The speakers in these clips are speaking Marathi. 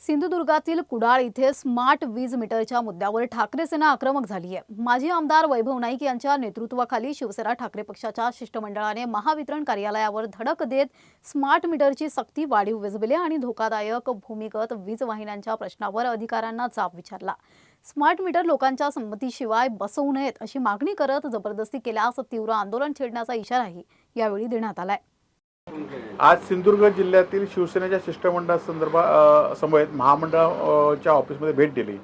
सिंधुदुर्गातील कुडाळ इथे स्मार्ट वीज मीटरच्या मुद्द्यावर ठाकरे सेना आक्रमक झाली आहे। माजी आमदार वैभव नाईक यांच्या नेतृत्वाखाली शिवसेना ठाकरे पक्षाच्या शिष्टमंडळाने महावितरण कार्यालयावर धडक देत स्मार्ट मीटरची सक्ती, वाढीव वीज बिले आणि धोकादायक भूमिगत वीज वाहिन्यांच्या प्रश्नावर अधिकाऱ्यांना जाब विचारला। स्मार्ट मीटर लोकांच्या संमतीशिवाय बसवू नयेत अशी मागणी करत जबरदस्ती केल्यास तीव्र आंदोलन छेडण्याचा इशाराही यावेळी देण्यात आलाय। आज सिंधुदुर्ग जिल्ह्यातील शिवसेनेच्या समवेत महामंडळाच्या ऑफिसमध्ये भेट दिली।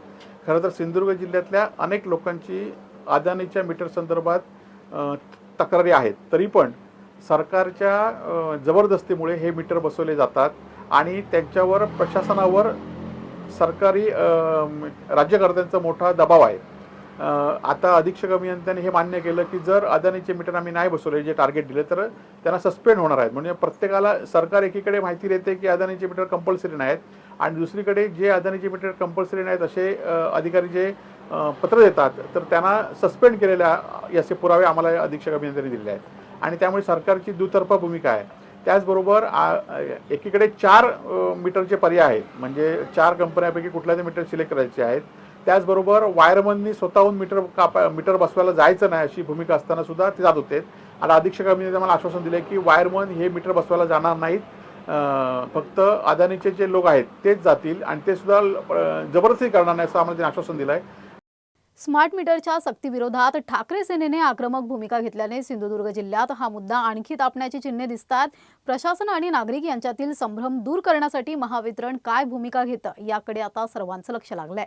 खरं तर सिंधुदुर्ग जिल्ह्यातल्या अनेक लोकांची अदानीच्या मीटर संदर्भात तक्रारी आहेत, तरी पण सरकारच्या जबरदस्तीमुळे हे मीटर बसवले जातात आणि त्यांच्यावर प्रशासनावर सरकारी राज्यकर्त्यांचा मोठा दबाव आहे। आता अधीक्षक अभियंत्यांनी हे मान्य केलं की जर अदानीचे मीटर आम्ही नाही बसवले, जे टार्गेट दिले, तर त्यांना सस्पेंड होणार आहेत। म्हणजे प्रत्येकाला सरकार एकीकडे माहिती देते की अदानीचे मीटर कंपल्सरी नाहीत आणि दुसरीकडे जे अदानीचे मीटर कंपल्सरी नाहीत असे अधिकारी जे पत्र देतात, तर त्यांना सस्पेंड केलेल्या याचे पुरावे आम्हाला अधीक्षक अभियंत्यांनी दिले आहेत आणि त्यामुळे सरकारची दुतर्फा भूमिका आहे। त्याचबरोबर एकीकडे 4 मीटरचे पर्याय आहेत, म्हणजे 4 कंपन्यांपैकी कुठल्याही मीटर सिलेक्ट करायचे आहेत। त्याचबरोबर वायरमननी स्वतःहून मीटर बसवायला जायचं नाही अशी भूमिका असताना सुद्धा ते जात होते आणि अधीक्षक अभियंत्यांनी मला आश्वासन दिले की वायरमन हे मीटर बसवायला जाणार नाहीत, फक्त अदानीचे जे लोक आहेत तेच जातील आणि ते सुद्धा जबरदस्ती करणार नाही असं आम्हाला आश्वासन दिलं आहे। स्मार्ट मीटरच्या सक्तीविरोधात ठाकरे सेनेने आक्रमक भूमिका घेतल्याने सिंधुदुर्ग जिल्ह्यात हा मुद्दा आणखी तापण्याची चिन्हे दिसतात। प्रशासन आणि नागरिक यांच्यातील संभ्रम दूर करण्यासाठी महावितरण काय भूमिका घेतं याकडे आता सर्वांचं लक्ष लागलंय।